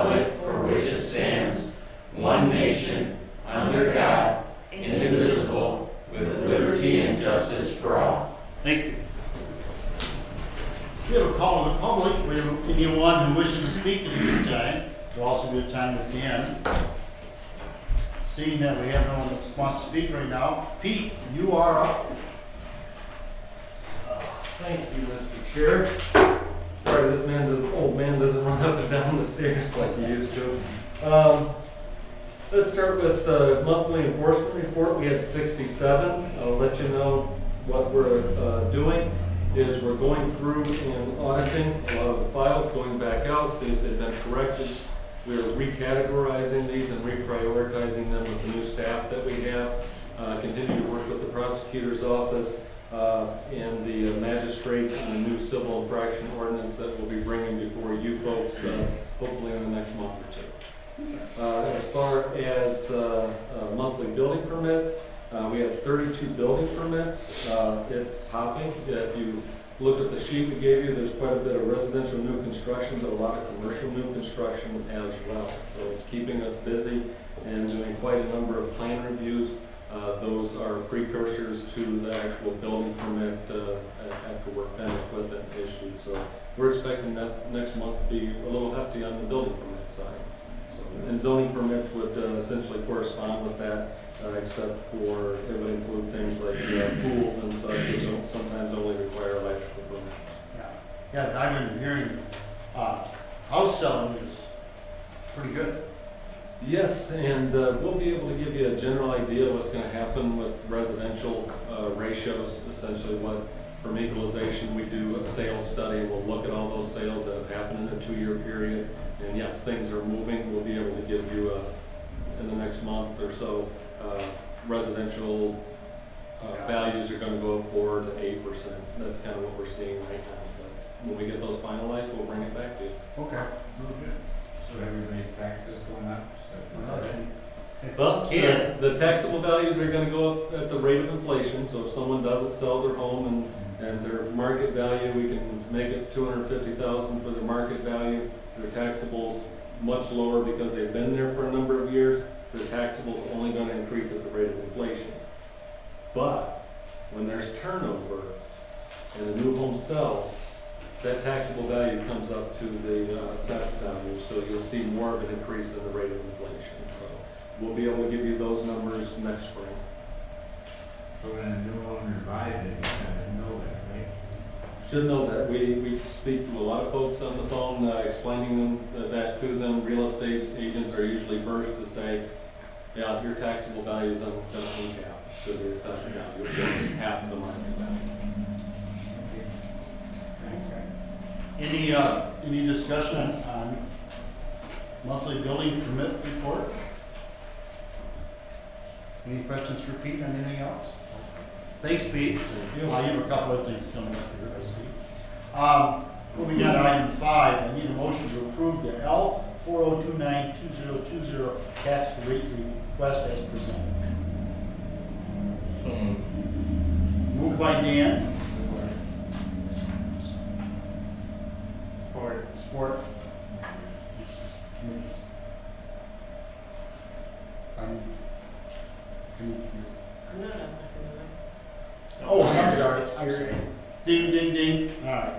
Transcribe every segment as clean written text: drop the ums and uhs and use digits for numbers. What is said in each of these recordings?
republic for which it stands, one nation, under God, indivisible, with liberty and justice for all. Thank you. We have a call to the public for anyone who wishes to speak at this time. There'll also be a time at the end. Seeing that we have no one that wants to speak right now, Pete, you are up. Thank you, Mr. Chair. Sorry, old man doesn't run up and down the stairs like he used to. Let's start with the monthly enforcement report. We had 67. I'll let you know what we're doing is we're going through and auditing a lot of the files, going back out, see if they've been corrected. We're recategorizing these and reprioritizing them with the new staff that we have. Continue to work with the prosecutor's office and the magistrate on the new civil infraction ordinance that we'll be bringing before you folks hopefully in the next month or two. As far as monthly building permits, we have 32 building permits. It's hopping. If you look at the sheet we gave you, there's quite a bit of residential new construction, but a lot of commercial new construction as well. So it's keeping us busy and doing quite a number of plan reviews. Those are precursors to the actual building permit after we're finished with it and issued. So we're expecting that next month to be a little hefty on the building permit side. So, and zoning permits would essentially correspond with that, except for it would include things like pools and such, which sometimes only require electrical permit. Yeah, I've been hearing house selling is pretty good. Yes, and we'll be able to give you a general idea of what's going to happen with residential ratios. Essentially, what from equalization we do a sales study. We'll look at all those sales that have happened in a 2-year period. And yes, things are moving. We'll be able to give you in the next month or so residential values are going to go up 4 to 8%. That's kind of what we're seeing right now. But when we get those finalized, we'll bring it back to you. Okay, real good. So everybody's taxes going up? Well, the taxable values are going to go up at the rate of inflation. So if someone doesn't sell their home and their market value, we can make it $250,000 for their market value. Their taxable's much lower because they've been there for a number of years. Their taxable's only going to increase at the rate of inflation. But when there's turnover and the new home sells, that taxable value comes up to the assessed value, so you'll see more of an increase in the rate of inflation. So we'll be able to give you those numbers next spring. So when a new owner buys it, you gotta know that, right? Should know that. We speak to a lot of folks on the phone, explaining that to them. Real estate agents are usually first to say, yeah, your taxable value is going to uncap to the assessed value, half of the market value. Any discussion on monthly building permit report? Any questions for Pete on anything else? Thanks, Pete. Thank you. You have a couple of things coming up here, I see. Moving on to item 5, I need a motion to approve the L 40292020 tax rate request as presented. Moved by Dan. Support. Oh, I'm sorry. Ding, ding, ding. All right.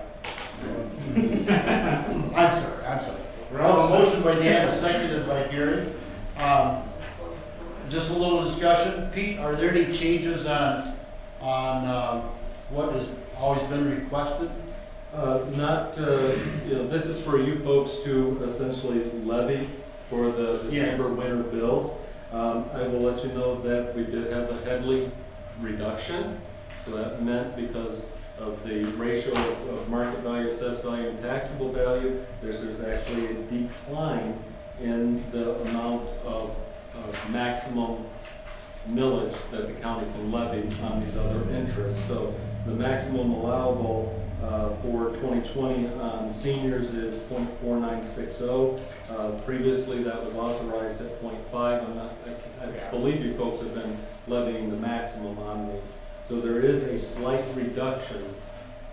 I'm sorry. I have a motion by Dan, seconded by Gary. Just a little discussion. Pete, are there any changes on what has always been requested? This is for you folks to essentially levy for the December winter bills. I will let you know that we did have a Headley reduction. So that meant because of the ratio of market value, assessed value, and taxable value, there's actually a decline in the amount of maximum millage that the county can levy on these other interests. So the maximum allowable for 2020 on seniors is 0.4960. Previously that was authorized at 0.5. I believe you folks have been levying the maximum on these. So there is a slight reduction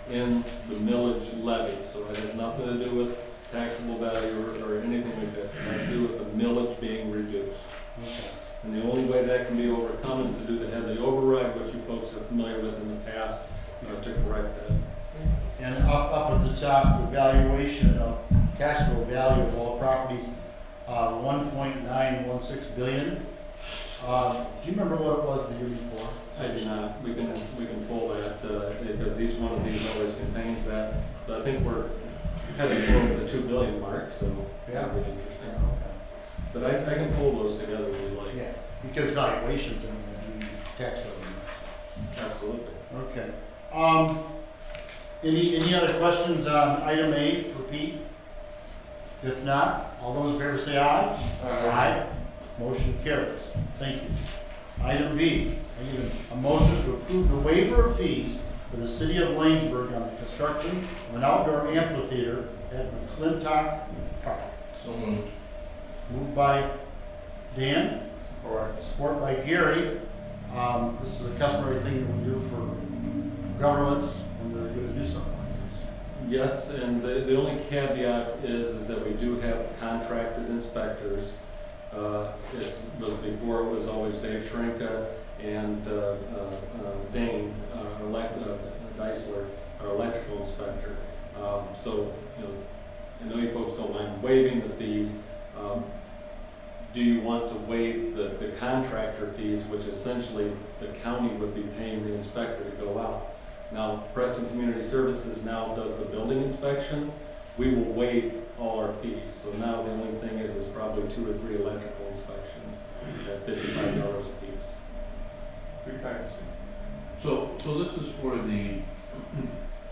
in the millage levy. So it has nothing to do with taxable value or anything like that. It has to do with the millage being reduced. Okay. And the only way that can be overcome is to do the heavy override, which you folks are familiar with in the past, to correct that. And up at the top, the valuation of taxable value of all properties, 1.916 billion. Do you remember what it was the year before? I do not, we can pull that, because each one of these always contains that. So I think we're heading toward the 2 billion mark, so Yeah. that'll be Yeah, interesting. okay. But I can pull those together if you like. Yeah, because valuations in these tax revenues. Absolutely. Okay. Any other questions on item A for Pete? If not, all those in favor say aye. Motion carries. Thank you. Item B, I need a motion to approve the waiver of fees for the city of Lanesburg on the construction of an outdoor amphitheater at McClintock Park. So moved. Moved by Dan, Or support by Gary. This is a customary thing that we do for governments when they're going to do something like this. Yes, and the only caveat is that we do have contracted inspectors. Before it was always Dave Schrinka and Dane, Deisler, our electrical inspector. So, I know you folks don't mind waiving the fees. Do you want to waive the contractor fees, which essentially the county would be paying the inspector to go out? Now, Preston Community Services now does the building inspections. We will waive all our fees. So now the only thing is probably 2 or 3 electrical inspections at $55 a piece. So this is for the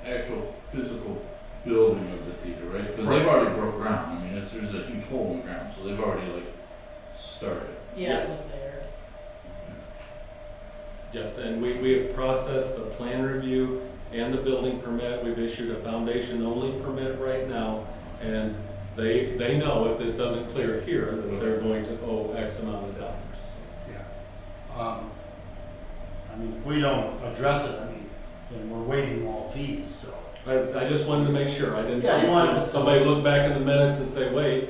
actual physical building of the theater, right? Because they've already broke ground. I mean, there's a huge hole in the ground, so they've already started. Yeah, it Yes. was there. Yes, and we have processed the plan review and the building permit. We've issued a foundation-only permit right now, and they know if this doesn't clear here, that they're going to owe X amount of dollars. Yeah. I mean, if we don't address it, I mean, then we're waiving all fees, so. I just wanted to make sure. I didn't, Yeah, you wanted- somebody look back in the minutes and say, wait,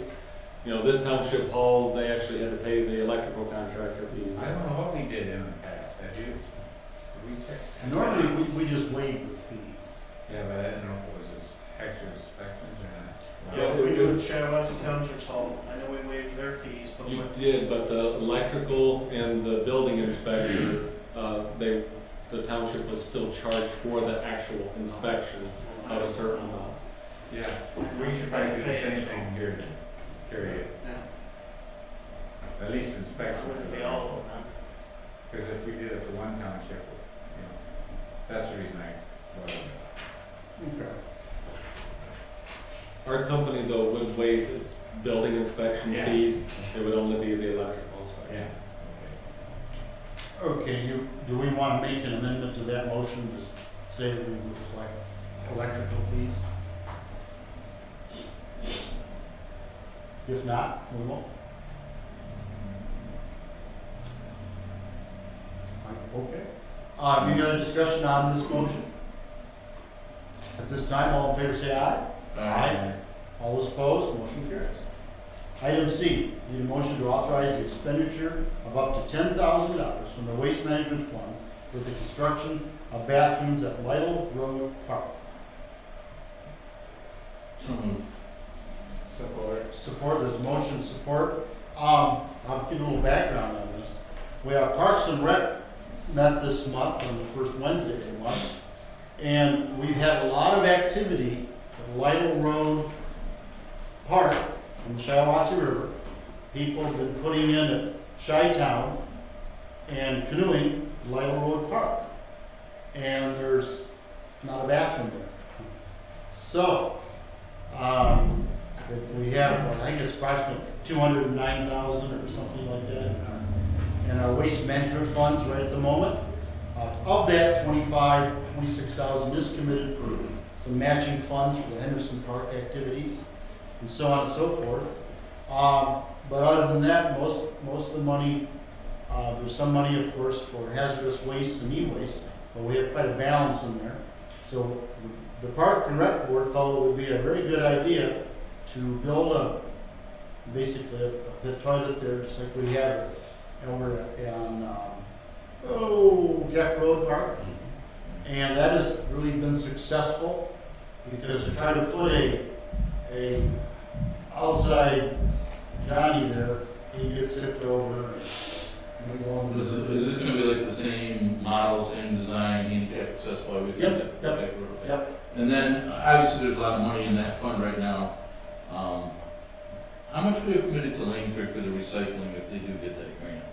this township hall, they actually had to pay the electrical contractor fees. I don't know what we did in the past, have you? Did we check? Normally, we just waive the fees. Yeah, but I didn't know if it was as extra inspections or not. Yeah, We do with Shiawassee Township's Hall, I know we waived their fees, but You with, did, but the electrical and the building inspector, the township was still charged for the actual inspection of a certain amount. Yeah, we should probably do the same thing here, period. At least it inspection. wouldn't be all of them. Because if we did it for one township, that's the reason I brought it up. Okay. Our company, though, would waive its building inspection Yeah. fees. It would only be the electrical inspection. Yeah. Okay, do we want to make an amendment to that motion to say that we would reflect electrical fees? If not, we won't. Okay. Any other discussion on this motion? At this time, all in favor say aye. All those opposed, motion carries. Item C, need a motion to authorize the expenditure of up to $10,000 from the Waste Management Fund for the construction of bathrooms at Lytle Road Park. So moved. Support, there's motion support. I'll give a little background on this. We have Parks and Rec met this month on the first Wednesday of the month, and we've had a lot of activity at Lytle Road Park in the Shiawassee River. People have been putting in at Chi-Town and canoeing at Lytle Road Park, and there's not a bathroom there. So, if we have, I think it's approximately 209,000 or something like that in our waste management funds right at the moment. Of that, 26,000 is committed for some matching funds for the Henderson Park activities and so on and so forth. But other than that, most of the money, there's some money, of course, for hazardous waste and e-waste, but we have quite a balance in there. So the Park and Rec Board felt it would be a very good idea to build basically a pit toilet there, just like we have over on, Gap Road Park. And that has really been successful, because to try to put a outside Johnny there, he gets tipped over. And we go on Is, with is this gonna be like the same model, same design, handicap accessible, everything? Yep, that- yep, that- Yep. And then, obviously, there's a lot of money in that fund right now. How much do we have committed to Lanesburg for the recycling if they do get that grant?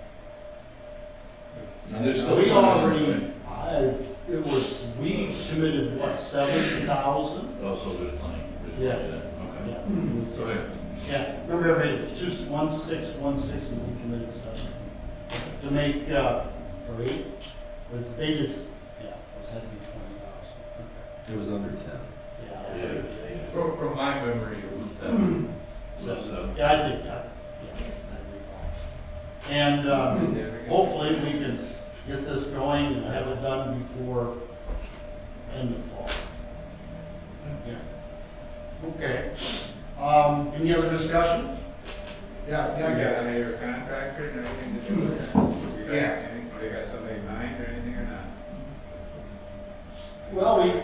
I mean, there's still We money in it, already, we committed, what, 7,000? right? Also, there's plenty, Yeah. then, okay. Yeah. Go ahead. Yeah, remember, it's just 1,616, and we committed 7. To make, or 8, but they just, yeah, it was had to be 20,000. It was under 10. Okay. Yeah. Yeah. From my memory, it was 7. So, yeah, I think that, yeah, I recall. And, hopefully we can get this going and have it done before end of fall. Yeah. Okay. Any other discussion? Yeah, You got any of your contractors and everything to do with it? You got Yeah. anything, they got somebody in mind or anything or not? Well,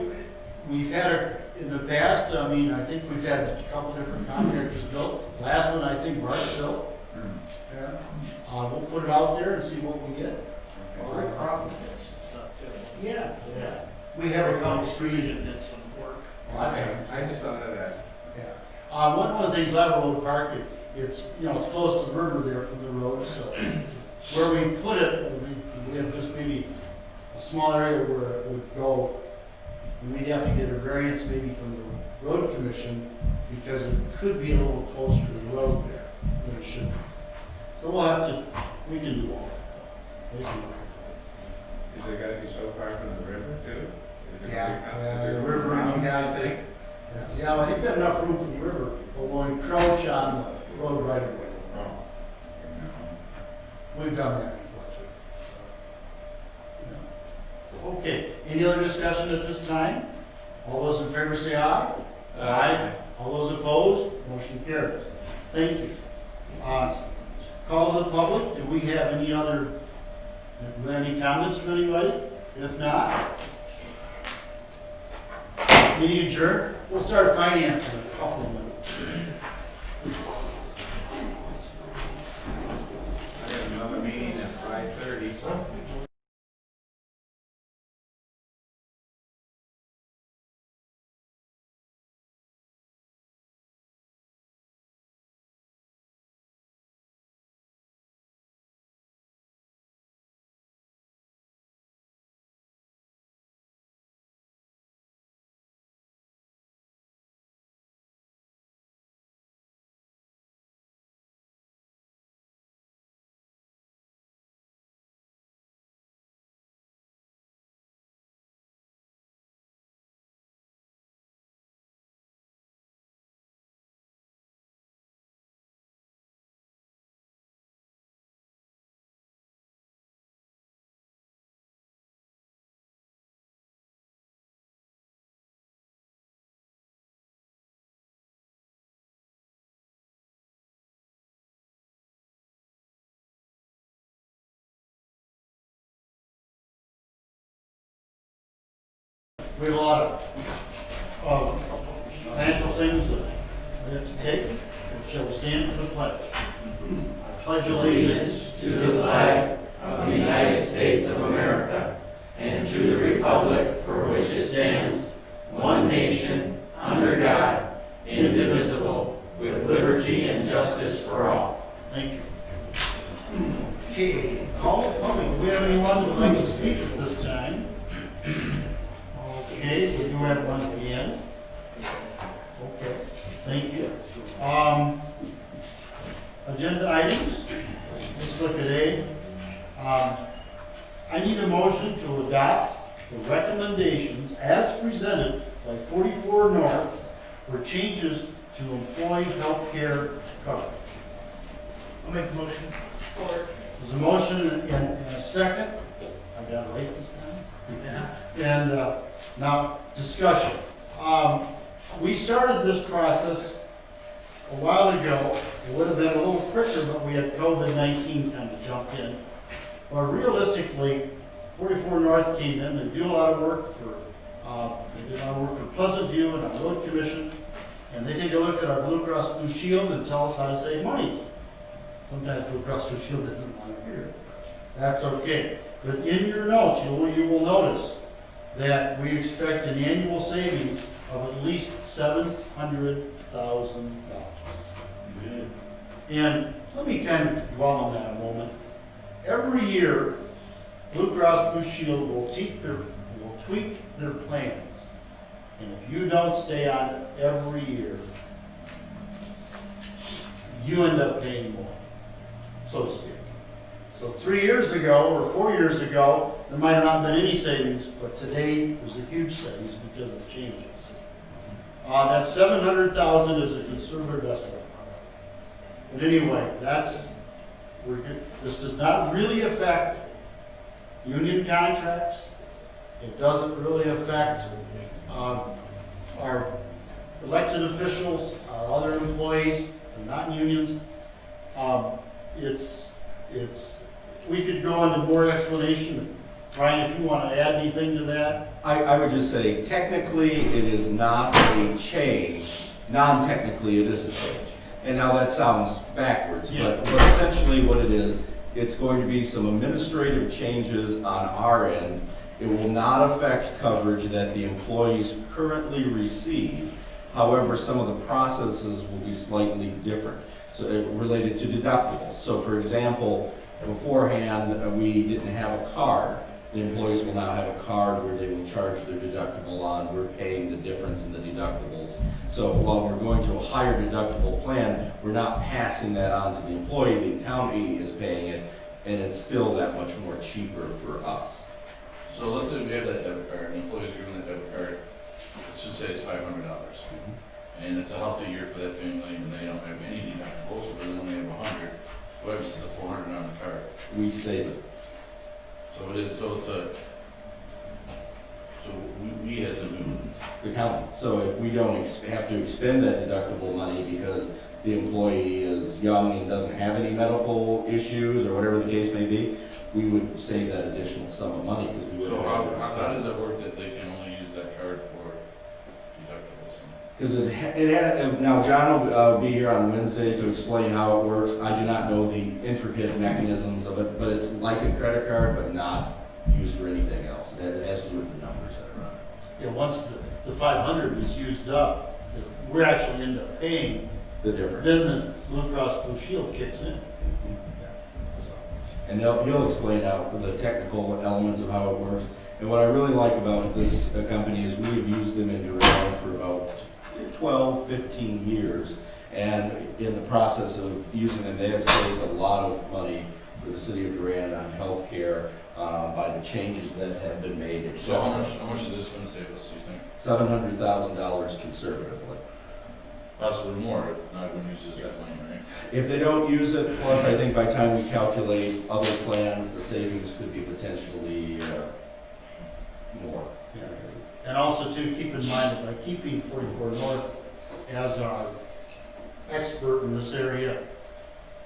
we've had, in the past, I mean, I think we've had a couple different contractors built. Last one, I think Bryce built. Yeah. We'll put it out there and see what we get. Very profitable stuff too. Yeah, yeah. We have a couple streets. Did some work. I just thought of that. Yeah. One of the things about Road Park, it's, it's close to the river there from the road, so where we put it, we have just maybe a small area where it would go. And we'd have to get a variance maybe from the road commission, because it could be a little closer to the road there than it should be. So we'll have to, we can do all that. We can do Is it gotta be so far from the river too? Is it Yeah, gonna be- yeah, is it the river, around, you gotta you think? that. Yeah, well, I think we have enough room for the river, but we'll encroach on the road right away. Oh. We've done that before too. So, yeah. Okay, any other discussion at this time? All those in favor say aye. Aye. All those opposed, motion carries. Thank you. Call to the public, do we have any comments from anybody? If not, meeting adjourned. We'll start finance in a couple of minutes. I have another meeting at 5:30. We have a lot of financial things that we have to take. Shall we stand for the pledge? I pledge allegiance To the flag of the United States of America and to the republic for which it stands, one nation, under God, indivisible, with liberty and justice for all. Thank you. Okay, call the public. Do we have anyone who would like to speak at this time? Okay, we do have one at the end. Okay, thank you. Agenda items. Let's look at A. I need a motion to adopt the recommendations as presented by 44 North for changes to employee health care coverage. I'll make the motion. Support. There's a motion and a second. I got it right this time? Yeah. And now, discussion. We started this process a while ago, it would have been a little quicker, but we had COVID-19 kind of jump in. But realistically, 44 North came in, they do a lot of work for, they did a lot of work for Pleasant View and our road commission, and they take a look at our Blue Cross Blue Shield and tell us how to save money. Sometimes Blue Cross Blue Shield doesn't want to hear it. That's okay. But in your notes, you will notice that we expect an annual savings of at least $700,000. And let me kind of dwell on that a moment. Every year, Blue Cross Blue Shield will tweak their plans. And if you don't stay on it every year, you end up paying more, so to speak. So 3 years ago or 4 years ago, there might have not been any savings, but today there's a huge savings because of changes. That $700,000 is a conservative estimate. But anyway, this does not really affect union contracts. It doesn't really affect our elected officials, our other employees, and not unions. We could go into more explanation. Brian, if you want to add anything to that. I would just say, technically, it is not a change. Non-technically, it is a change. And now that sounds backwards, but essentially what it is, it's going to be some administrative changes on our end. It will not affect coverage that the employees currently receive. However, some of the processes will be slightly different, so related to deductibles. So for example, beforehand, we didn't have a card. The employees will now have a card where they will charge their deductible on. We're paying the difference in the deductibles. So while we're going to a higher deductible plan, we're not passing that on to the employee. The county is paying it, and it's still that much more cheaper for us. So let's say we have that debit card, and employees are given that debit card, let's just say it's $500. And it's a healthy year for that family, and they don't have any deductibles, so they only have 100. What happens to the 400 on the card? We save it. So it is, so it's a, so we as a movement. The county. So if we don't have to expend that deductible money because the employee is young and doesn't have any medical issues or whatever the case may be, we would save that additional sum of money because we So wouldn't how have to does expend it. it work that they can only use that card for deductibles? Because now John will be here on Wednesday to explain how it works. I do not know the intricate mechanisms of it, but it's like a credit card, but not used for anything else. It has to do with the numbers that are on it. Yeah, once the 500 is used up, we're actually end up paying, The difference. then the Blue Cross Blue Shield kicks in. So, And he'll explain out the technical elements of how it works. And what I really like about this company is we've used them in Durand for about 12, 15 years. And in the process of using them, they have saved a lot of money for the city of Durand on health care by the changes that have been made, et So how cetera. much is this going to save us, do you think? $700,000 conservatively. Possibly more if not everyone uses that money, right? If they don't use it, plus I think by the time we calculate other plans, the savings could be potentially more. yeah. And also too, keep in mind that by keeping 44 North as our expert in this area,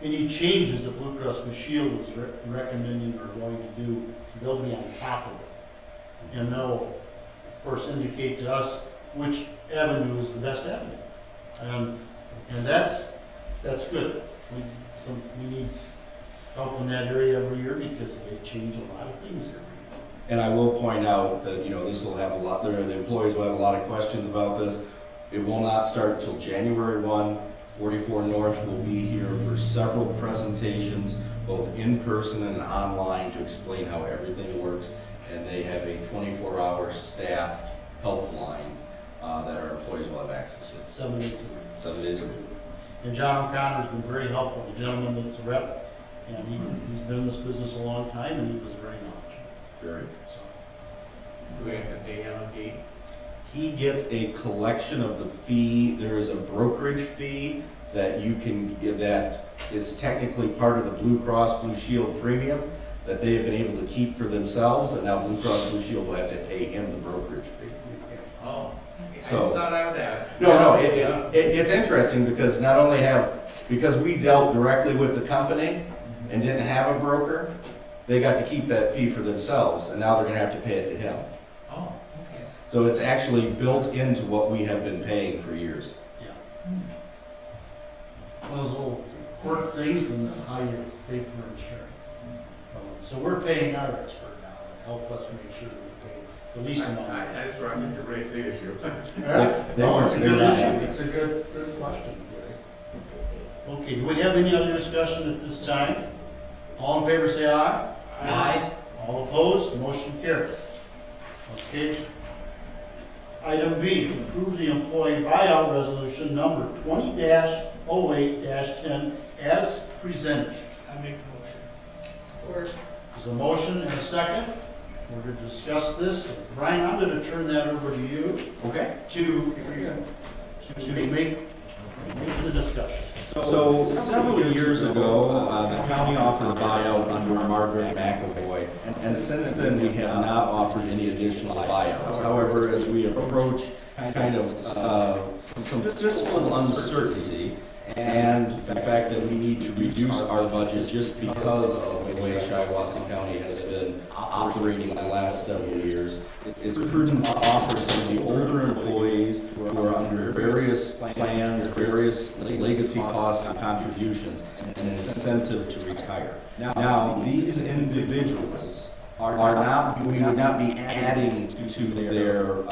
any changes that Blue Cross Blue Shield is recommending or going to do, they'll be on top of it. And they'll, of course, indicate to us which avenue is the best avenue. And that's good. We need help in that area every year because they change a lot of things every year. And I will point out that, this will have the employees will have a lot of questions about this. It will not start until January 1. 44 North will be here for several presentations, both in person and online, to explain how everything works. And they have a 24-hour staffed helpline that our employees will have access to. 7 days a week. 7 days a week. And John O'Connor's been very helpful, the gentleman that's a rep, and he's been in this business a long time, and he was very knowledgeable. Very. Do we have to pay him a fee? He gets a collection of the fee. There is a brokerage fee that you can give that is technically part of the Blue Cross Blue Shield premium that they have been able to keep for themselves, and now Blue Cross Blue Shield will have to pay him the brokerage fee. Oh. So. thought I would ask. No, it's interesting because not only because we dealt directly with the company and didn't have a broker, they got to keep that fee for themselves, and now they're gonna have to pay it to him. Oh, okay. So it's actually built into what we have been paying for years. Those little quirk things and how you pay for insurance. So we're paying our expert now to help us make sure that we pay the least amount. I just wanted to raise the issue. Yeah. They No, weren't- it's a they're good not issue, happy. it's a good question. Okay, do we have any other discussion at this time? All in favor, say aye. Aye. All opposed, motion carries. Okay. Item B, approve the employee buyout resolution number 20-08-10 as presented. I make a motion. Support. There's a motion and a second. We're going to discuss this. Brian, I'm going to turn that over to you Okay. to make the discussion. So several years ago, the county offered a buyout under Margaret McAvoy, and since then, we have not offered any additional buyouts. However, as we approach kind of some fiscal uncertainty, and the fact that we need to reduce our budget just because of the way Shiawassee County has been operating the last several years, it's prudent to offer some of the older employees who are under various plans, various legacy costs and contributions, an incentive to retire. Now, these individuals are not, we would not be adding to their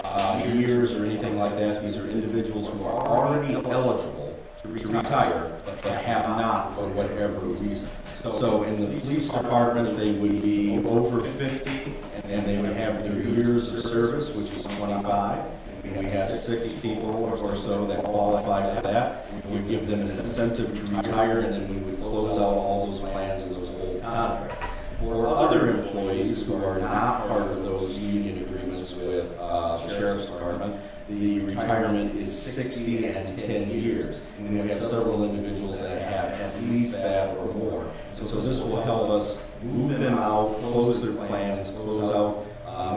years or anything like that. These are individuals who are already eligible to retire, but have not for whatever reason. So in the police department, they would be over 50, and they would have their years of service, which is 25. And we have 6 people or so that qualify for that. We would give them an incentive to retire, and then we would close out all those plans and those old contracts. For other employees who are not part of those union agreements with the Sheriff's Department, the retirement is 60 and 10 years. And we have several individuals that have at least that or more. So this will help us move them out, close their plans, close out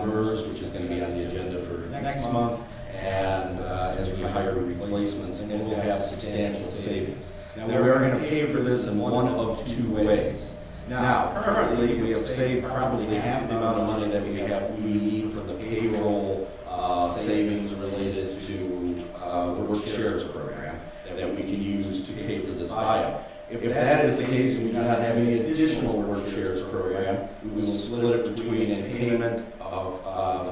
MERS, which is going to be on the agenda for next month, and as we hire replacements, and we'll have substantial savings. Now, we are going to pay for this in one of 2 ways. Now, currently, we have saved probably half the amount of money that we need for the payroll savings related to the work shares program that we can use to pay for this buyout. If that is the case and we do not have any additional work shares program, we will split it between a payment of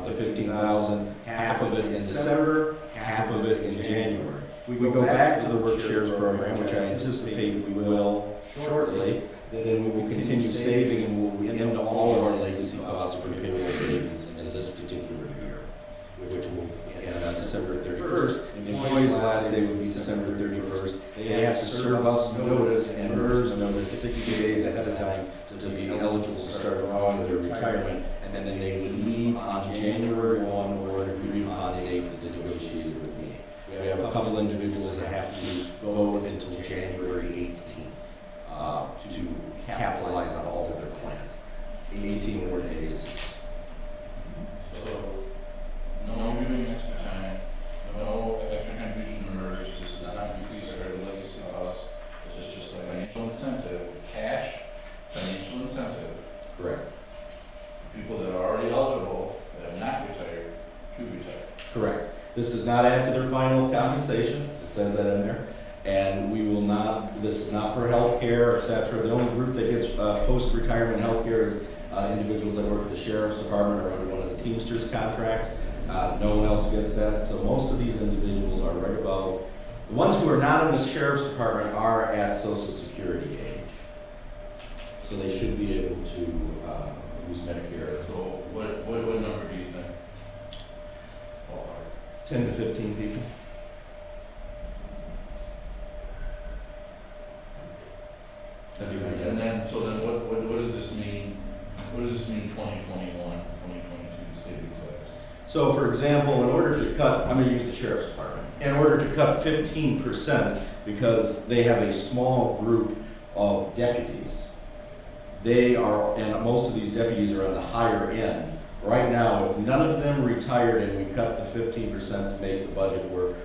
the $15,000, half of it in December, half of it in January. We go back to the work shares program, which I anticipate we will shortly, then we will continue saving and we'll end all of our legacy costs for payroll savings in this particular year, which will end on December 31st. The employee's last day would be December 31st. They have to serve us notice and MERS notice 60 days ahead of time to be eligible to start drawing their retirement, and then they would leave on January 1 or agree upon a date that they negotiated with me. We have a couple individuals that have to go until January 18th. To capitalize on all of their plans. 18 more days. So, no giving extra time, no extra contribution to MERS, this does not increase our legacy costs. This is just a financial incentive, cash financial incentive Correct. for people that are already eligible, that have not retired, to retire. Correct. This does not add to their final compensation. It says that in there. And we will not, this is not for health care, et cetera. The only group that gets post-retirement health care is individuals that work at the Sheriff's Department or under one of the Teamsters contracts. No one else gets that. So most of these individuals are right about, the ones who are not in the Sheriff's Department are at Social Security age. So they should be able to use Medicare. So what number do you think? 10 to 15 people. And then, so then what does this mean? What does this mean 2021, 2022 savings wise? So for example, in order to cut, I'm going to use the Sheriff's Department, in order to cut 15%, because they have a small group of deputies, they are, and most of these deputies are on the higher end Right now, if none of them retired and we cut the 15% to make the budget work,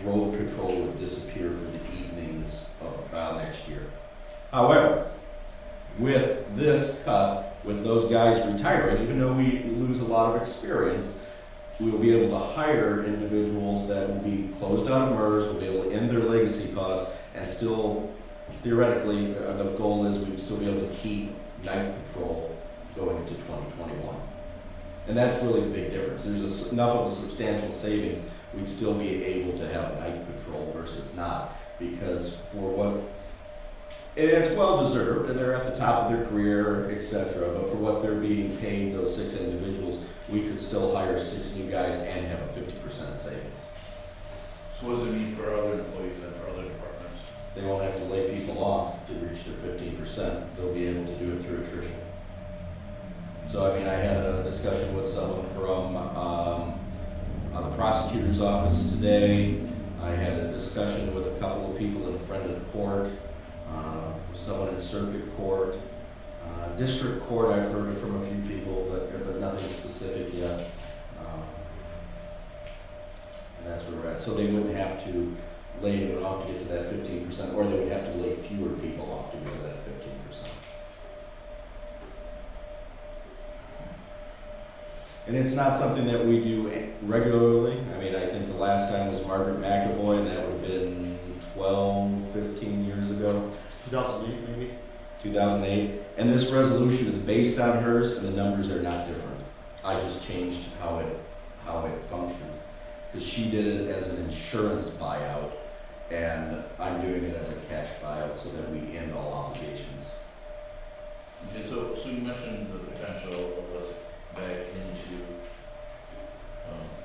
road patrol would disappear for the evenings of next year. However, with this cut, with those guys retiring, even though we lose a lot of experience, we will be able to hire individuals that will be closed out of MERS, will be able to end their legacy costs, and still, theoretically, the goal is we'd still be able to keep night patrol going into 2021. And that's really the big difference. There's enough of a substantial savings, we'd still be able to have a night patrol versus not, because for what, and it's well deserved, and they're at the top of their career, etc. But for what they're being paid, those 6 individuals, we could still hire 6 new guys and have a 50% savings. So what does it mean for other employees and for other departments? They won't have to lay people off to reach their 15%. They'll be able to do it through attrition. So, I mean, I had a discussion with someone from the prosecutor's office today. I had a discussion with a couple of people in front of the court, someone in circuit court, district court. I've heard it from a few people, but nothing specific yet. And that's where we're at. So they wouldn't have to lay anyone off to get to that 15%, or they would have to lay fewer people off to get to that 15%. And it's not something that we do regularly. I mean, I think the last time was Margaret McAvoy, and that would have been 12, 15 years ago. 2008 maybe? 2008. And this resolution is based on hers, and the numbers are not different. I just changed how it functioned. Because she did it as an insurance buyout, and I'm doing it as a cash buyout so that we end all obligations. Okay, so you mentioned the potential of us back into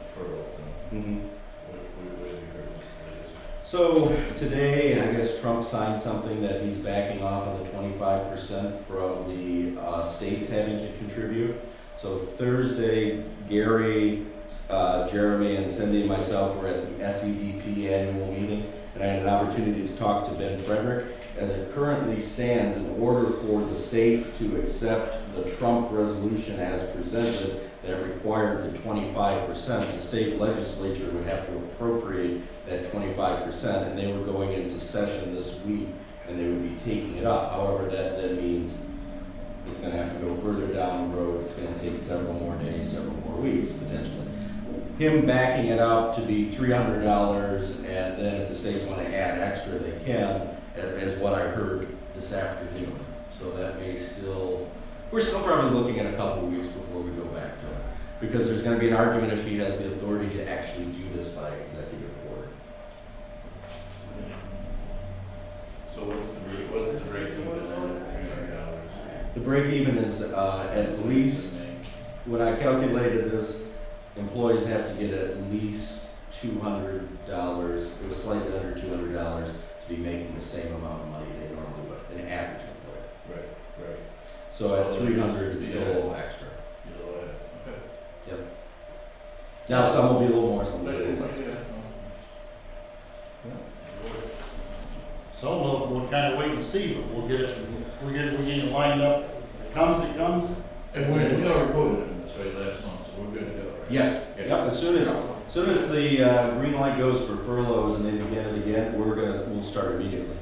deferral thing. What have you heard this latest? So today, I guess Trump signed something that he's backing off of the 25% from the states having to contribute. So Thursday, Gary, Jeremy, and Cindy and myself were at the SEDP annual meeting, and I had an opportunity to talk to Ben Frederick. As it currently stands, in order for the state to accept the Trump resolution as presented that required the 25%, the state legislature would have to appropriate that 25%, and they were going into session this week, and they would be taking it up. However, that then means it's going to have to go further down the road. It's going to take several more days, several more weeks, potentially. Him backing it up to be $300, and then if the states want to add extra, they can, is what I heard this afternoon. So that may still, we're still probably looking at a couple of weeks before we go back to it. Because there's going to be an argument if he has the authority to actually do this by executive order. So what's the break even at $300? The break even is at least, when I calculated this, employees have to get at least $200, it was slightly under $200 to be making the same amount of money they normally would, an average employee. Right. So at 300, it's still a little extra. Okay. Yep. Now, some will be a little more, some will be a little less. So we'll kind of wait and see, but we'll get it lined up. If it comes, it comes. And we already voted on this right last month, so we're good to go, right? Yes, Okay. yep, as soon as the green light goes for furloughs and they begin it again, we'll start immediately.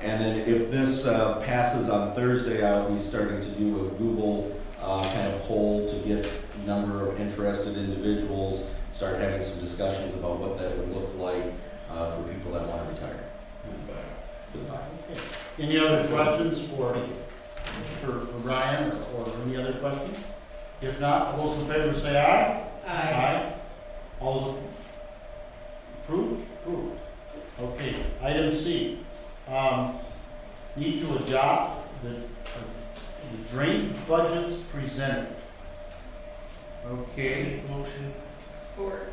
And then if this passes on Thursday, I'll be starting to do a Google kind of poll to get a number of interested individuals, start having some discussions about what that would look like for people that want to retire. Goodbye. Okay. Any other questions for Brian or any other questions? If not, all those in favor say aye. Aye. All those approved? Approved. Okay, item C. Need to adopt the drain budgets presented. Okay, Motion. Support.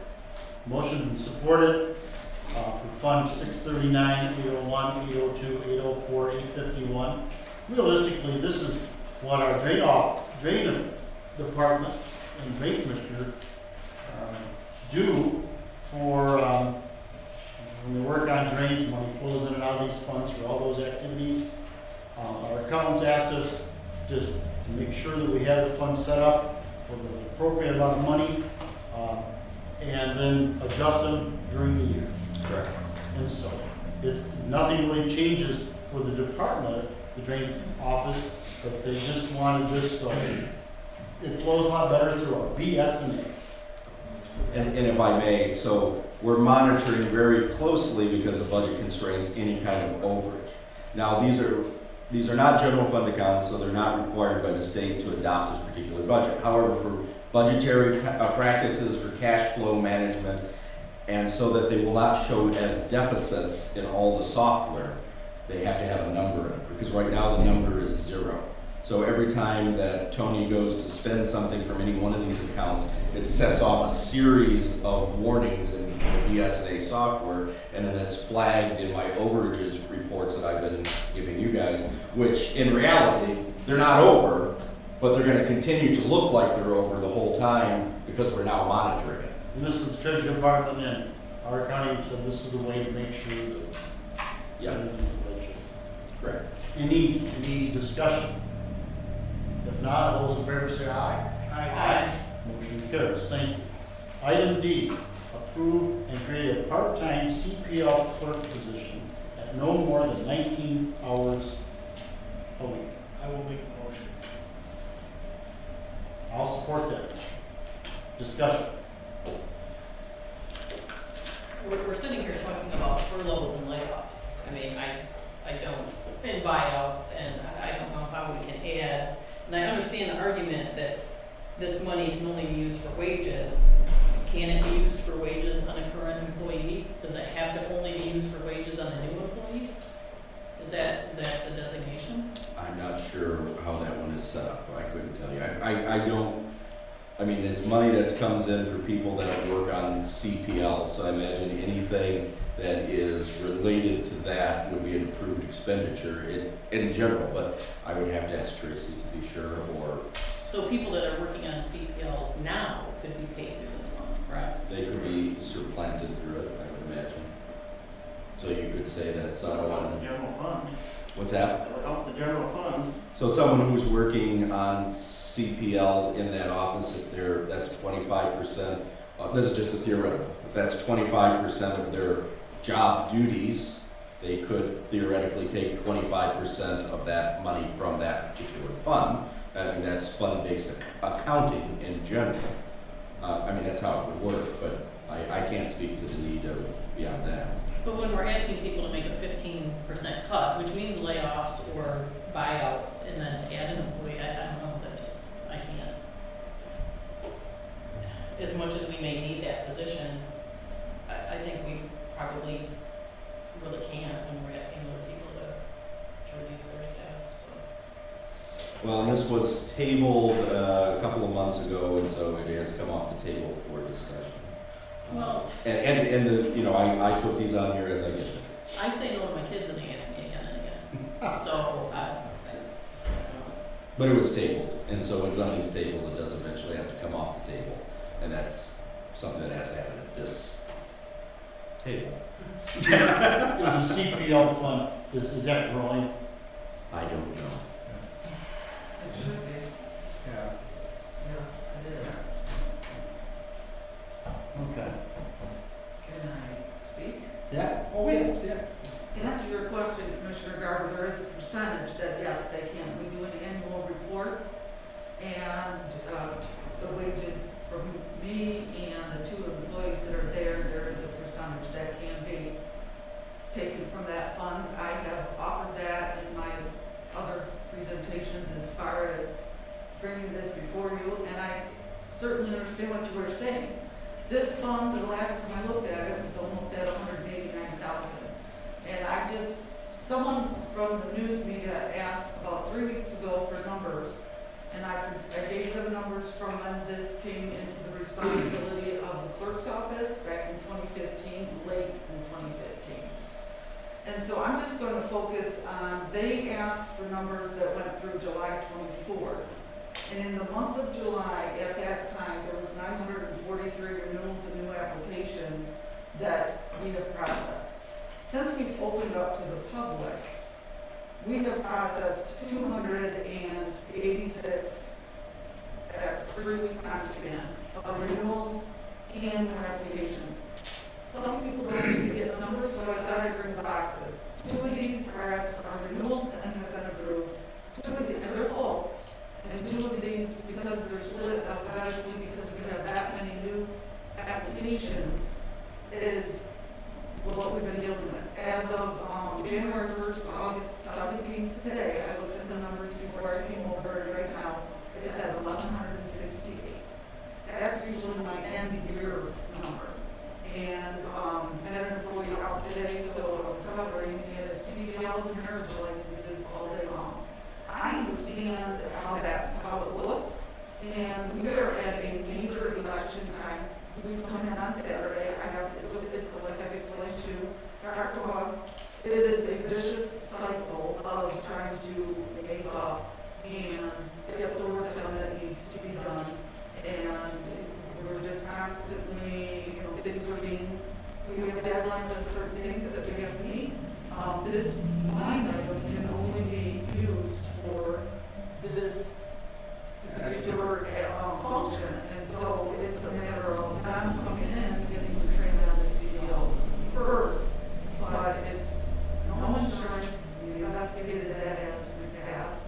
motion and supported for Fund 639, 801, 802, 804, 851. Realistically, this is what our drain department and drain commissioner do for when they work on drains, money flows in and out of these funds for all those activities. Our accountants asked us just to make sure that we have the funds set up for the appropriate amount of money, and then adjust them during the year. Correct. And so, it's, nothing really changes for the department, the drain office, but they just wanted this so it flows a lot better through our BS&A. And if I may, so we're monitoring very closely because of budget constraints, any kind of overage. Now, these are not general fund accounts, so they're not required by the state to adopt this particular budget. However, for budgetary practices, for cash flow management, and so that they will not show as deficits in all the software, they have to have a number in it, because right now the number is 0. So every time that Tony goes to spend something from any one of these accounts, it sets off a series of warnings in the BS&A software, and then it's flagged in my overages reports that I've been giving you guys, which in reality, they're not over, but they're gonna continue to look like they're over the whole time because we're now monitoring it. And this is the Treasury Department, and our county said this is the way to make sure that Yeah, everything's in good shape. correct. Any discussion? If not, all those in favor say aye. Aye. Motion carries, thank you. Item D, approve and create a part-time CPL clerk position at no more than 19 hours a week. I will make the motion. I'll support that. Discussion. We're sitting here talking about furloughs and layoffs. I mean, I don't, and buyouts, and I don't know how we can add. And I understand the argument that this money can only be used for wages. Can it be used for wages on a current employee? Does it have to only be used for wages on a new employee? Is that the designation? I'm not sure how that one is set up, I couldn't tell you. I don't, I mean, it's money that comes in for people that work on CPL, so I imagine anything that is related to that would be an approved expenditure in general, but I would have to ask Tracy to be sure, or So people that are working on CPLs now could be paid through this fund, correct? they could be supplanted through it, I would imagine. So you could say that someone, The general fund. what's that? That would help the general fund. So someone who's working on CPLs in that office, if they're, that's 25%, this is just a theoretical, if that's 25% of their job duties, they could theoretically take 25% of that money from that particular fund. I mean, that's fund-based accounting in general. I mean, that's how it would work, but I can't speak to the need of beyond that. But when we're asking people to make a 15% cut, which means layoffs or buyouts, and then to add an employee, I don't know, that just, I can't. As much as we may need that position, I think we probably really can't when we're asking other people to reduce their staff, so. Well, and this was tabled a couple of months ago, and so it has come off the table for discussion. Well, And the, you know, I put these on here as I get them. I say no to my kids and they ask me again and again, so, I don't know. But it was tabled, and so when something's tabled, it does eventually have to come off the table. And that's something that has to happen at this table. Is the CPL fund, is that growing? I don't know. It should be, Yeah. yes, it is. Okay. Can I speak? Yeah, oh, yes, yeah. To answer your question, Commissioner Garber, there is a percentage that, yes, they can. We do an annual report, and the wages for me and the 2 employees that are there, there is a percentage that can be taken from that fund. I have offered that in my other presentations as far as bringing this before you, and I certainly understand what you were saying. This fund, the last time I looked at it, was almost at 189,000. And someone from the news media asked about 3 weeks ago for numbers, and I gave them numbers from when this came into the responsibility of the clerk's office back in 2015, late in 2015. And so I'm just going to focus on, they asked for numbers that went through July 24th. And in the month of July, at that time, there was 943 renewals and new applications that we have processed. Since we've opened up to the public, we have processed 286, that's 3 times handling applications. Some people don't even get numbers, so I thought I'd bring boxes. 2 of these are renewals and have been approved. 2 of these, and they're full. And 2 of these, because they're split alphabetically, because we have that many new applications, is what we've been dealing with. As of January 1st, August 17th today, I looked at the numbers before I came over, and right now, it's at 1,168. That's usually my end year number. And I had an employee out today, so I was covering, he had CDLs and marriage licenses all day long. I understand how it looks, and we are at a major election time. We've come in on Saturday, it's like I explained to Dr. Hawes, it is a vicious cycle of trying to make up and get the work done that needs to be done. And we're just constantly, things are being, we have deadlines on certain things that we have to meet. This line item can only be used for this particular function, and so it's a matter of I'm coming in and getting the trained on the CDL first, but it's no insurance, we investigated that as we passed,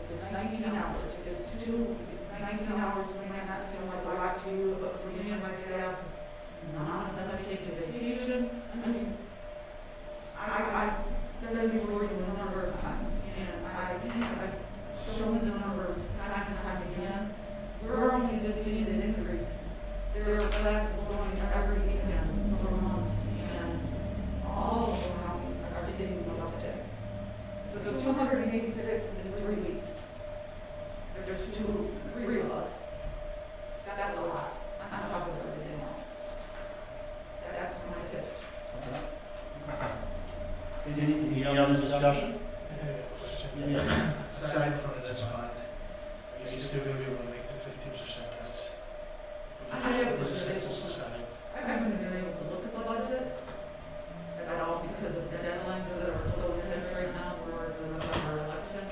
it's 19 hours, it's 19 hours may not seem like a lot to you, but for me and my staff, none of them have taken vacation. I mean, I've been before you a number of times, and I think I've shown the numbers time and time again. We're only just seeing an increase. There are classes going every weekend for months, and all of the counties are seeing an uptick. So 286 in 3 weeks. There's 3 of us. That's a lot. I'm talking about everything else. That's my pitch. Any other discussion? Yeah. Aside from this fund, are you still going to be able to make the 15% cuts? I haven't Was a simple society. I haven't been able to look at the budgets at all because of the deadlines that are so intense right now for the November election.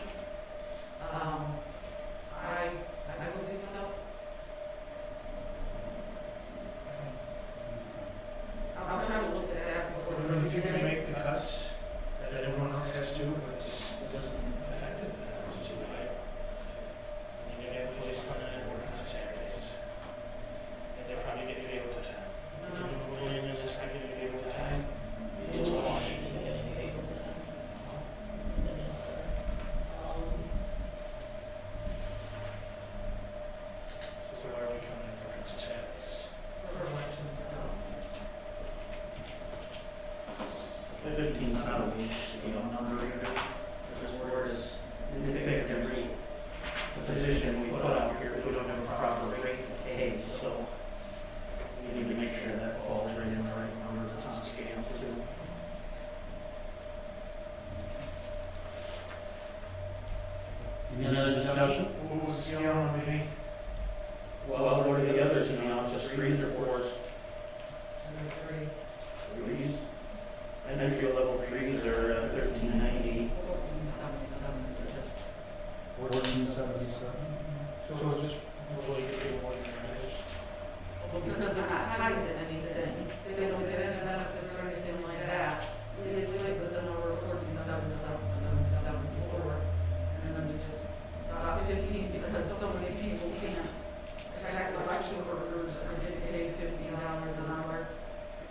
I believe so. I'll try to look at that before. But if you can make the cuts that everyone else has to, but it doesn't affect it, then I don't see why. You get employees coming in and working on Saturdays. And they're probably getting paid overtime. William is just not getting paid overtime. It's a wash. So why are we coming in and working on Saturdays? For elections stuff. The 15's not a number either. The board is picked every position we put out here, we don't have a proper rate of pay, so we need to make sure that falls right in the right numbers, it's on scale too. Any other discussion? What was the scale on the meeting? Well, what are the others, just threes or fours? Threes. Entry level threes are 1390. 1477. So it's just, really get paid more than the others? Because they're not tied to anything. They don't get any benefits or anything like that. We live with the number of 14,774. And then we just got 15 because so many people can't. Back election workers are getting paid $15 an hour.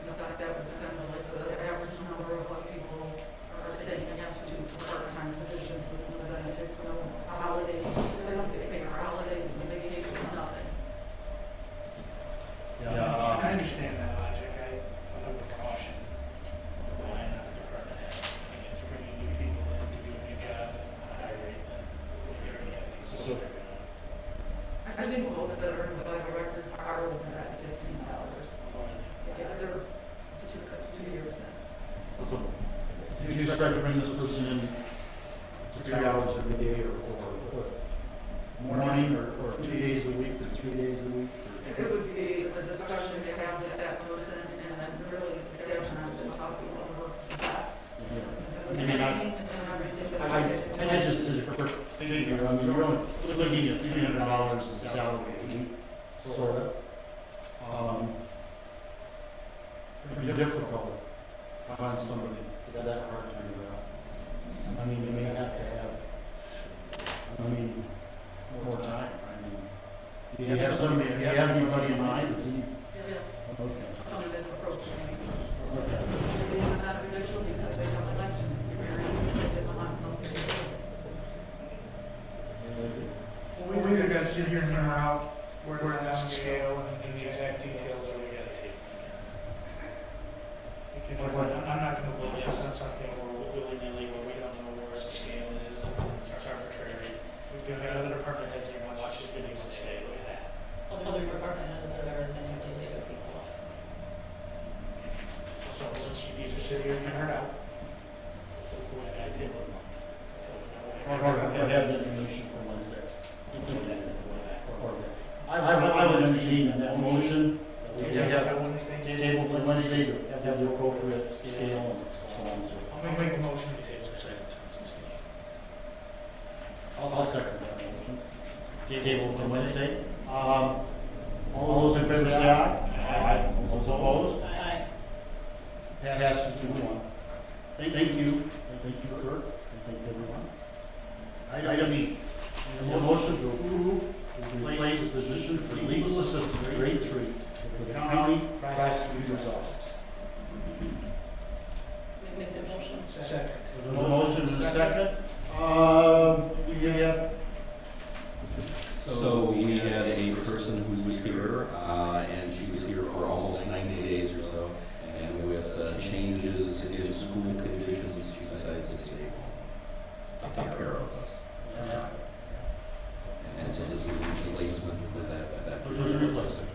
I thought that was kind of like the average number of what people are saying yes to for part-time positions with no benefits, no holidays. They don't get paid for holidays, no vacation, nothing. I understand that logic, I would caution. Why not the department head? I think it's bringing new people in to do a new job at a higher rate than what we already have people So- serving on. I think both that are in the Bible records are over that $15. Yeah, they're 2 years in. So, do you expect to bring this person in 3 hours every day or what? Morning or 2 days a week or 3 days a week? It would be a discussion to have with that person and then really establish on to talk about what works best. I mean, I just did a quick figure, I mean, you're only looking at $300 salary a week, sort of. Pretty difficult to find somebody that part-time job. I mean, they may have to have, more time. Do you have anybody in mind? It is, Okay. someone is approaching me. Okay. It is not official because they have election experience, they just want something to do. Well, we got to sit here and hammer out where we're on scale and the exact details where we got to take. Because I'm not going to vote yes on something where willy-nilly, where we don't know where the scale is, it's arbitrary. We've got other department heads that watch his videos and say, look at that. Other department heads that are then usually laser people. So let's you just sit here and hammer it out. We'll go ahead and table it. Or have the information for Wednesday. I would entertain that motion, that we have table to Wednesday to have the appropriate scale and so on and so forth. I'll make the motion to table second Thompson I'll second that motion. Table to Wednesday. All those in favor say aye. Aye. All those opposed? Aye. Passes 2-1. Thank you. Thank you, Kurt. And thank you, everyone. Item E. A motion to approve to replace the position for legal assistant, grade 3, for the county prosecutor's office. Make the motion. Second. There's a motion and a second. Do you have? So we had a person who was here, and she was here for almost 90 days or so, and with changes in school conditions, she decided to stay home, take care of us. And so this is a replacement for that For the replacement.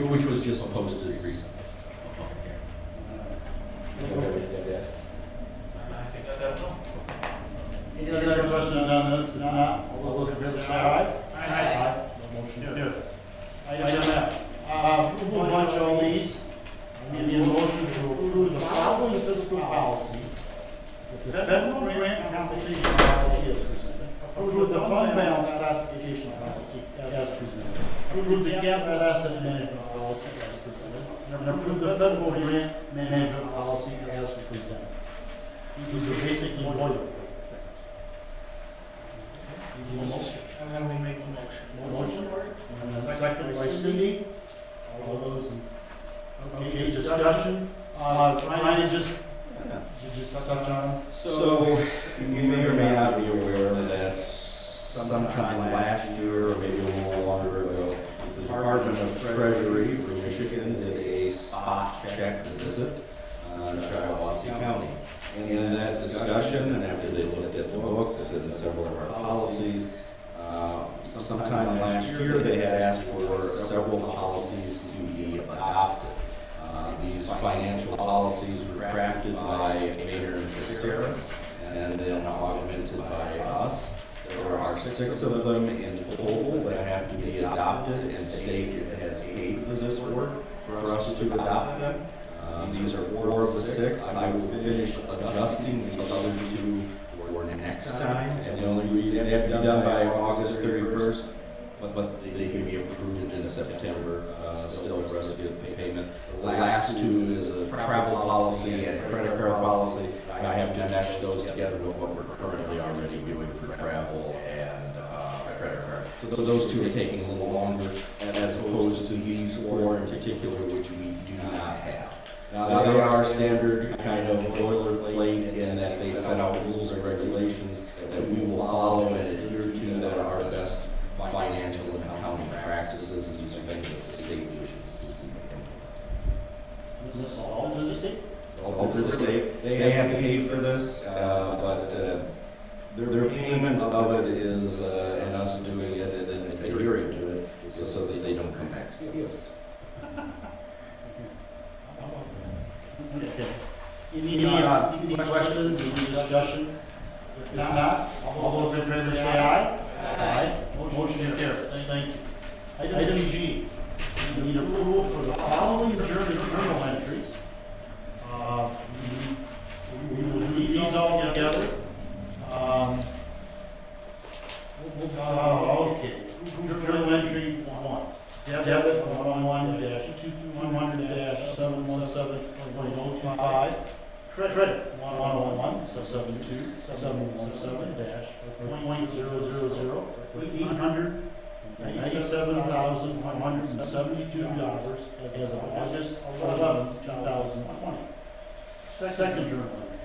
which was just posted recently. Any other questions on this? If not, all those in favor say aye. Aye. Motion carries. Item F. Approval of bunch of these. I need a motion to approve the following fiscal policies. The federal grant compensation policy as presented. Approve the fund balance classification policy as presented. Approve the capital asset management policy as presented. And approve the federal grant management policy as presented. These are basically boilerplate things. Need a motion? And then we make the motion. Motion, and a second by Cindy. All those, okay, discussion. Ryan, just touch on. So, you may or may not be aware that sometime last year, or maybe a little longer ago, the Department of Treasury for Michigan did a spot check visit on Shiawassee County. And in that discussion, and after they looked at the books and several of our policies, sometime last year, they had asked for several policies to be adopted. These financial policies were crafted by Maynard and Fisteris and then augmented by us. There are 6 of them in total that have to be adopted, and state has paid for this work for us to adopt them. These are 4 of the 6. I will finish adjusting the other 2 for next time, and the only reason they have to be done by August 31st, but they can be approved in September still for us to get payment. The last 2 is a travel policy and a credit card policy. I have to mesh those together with what we're currently already doing for travel and credit card. So those 2 are taking a little longer, as opposed to these 4 in particular, which we do not have. Now, they are standard kind of boilerplate in that they set out rules and regulations that we will follow and adhere to that are best financial and accounting practices, and these are things that the state wishes to see implemented. Is this all through the state? All through the state. They have paid for this, but their payment of it is, and us doing it and then adhering to it, is so that they don't come back to see us. Okay. Any questions, any discussion? If not, all those in favor say aye. Aye. Motion carries. Thank you. Item G, we need approval for the following journal entries. We will do these all together. Okay. Journal entry 1. Debit 111 025, credit 101, 772, 717 dash, .000, $897,172 as of August 11, 2020. Second journal entry.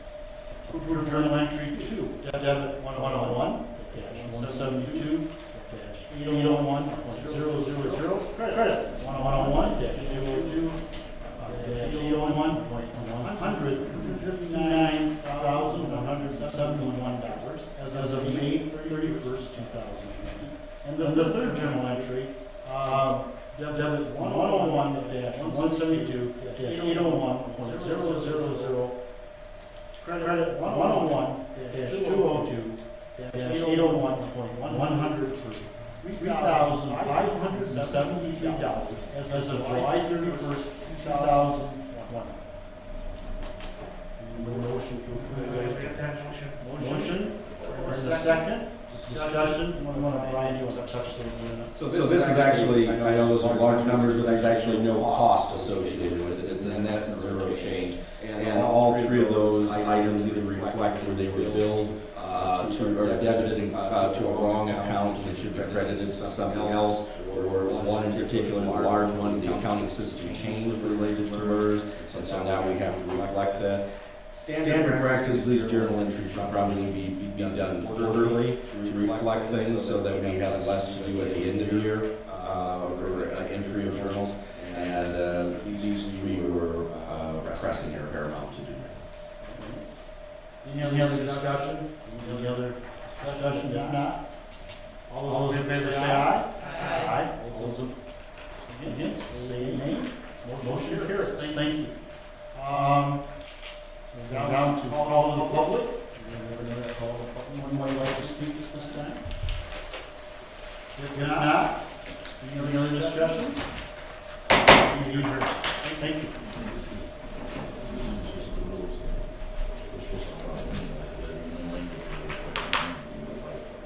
Approved journal entry 2, debit 101, dash 172, dash 801.000, credit 101, dash 202, dash 801.159,171 as of May 31st, 2020. And then the third journal entry, debit 101, dash 172, dash 801.000, credit 101, dash 202, dash 801.100 for $3,573 as of July 31st, 2020. Motion to approve. Motion, or a second, discussion, Brian, you want to touch those minutes? So this is actually, I know those are large numbers, but there's actually no cost associated with it. It's a net zero change. And all three of those items either reflect where they were billed to, or debited to a wrong account and should be credited to something else, or one in particular, a large one, the accounting system changed related to MERS, and so now we have to reflect that. Standard practice, these journal entries should probably be done quarterly to reflect things so that we have less to do at the end of the year for entry of journals. And these three were pressing or paramount to do. Any other discussion? Any other discussion? If not, all those in favor say aye. Aye. All those against, say nay. Motion carries. Thank you. Down to call to the public. Anyone might like to speak at this time? If not, any other discussion? Thank you.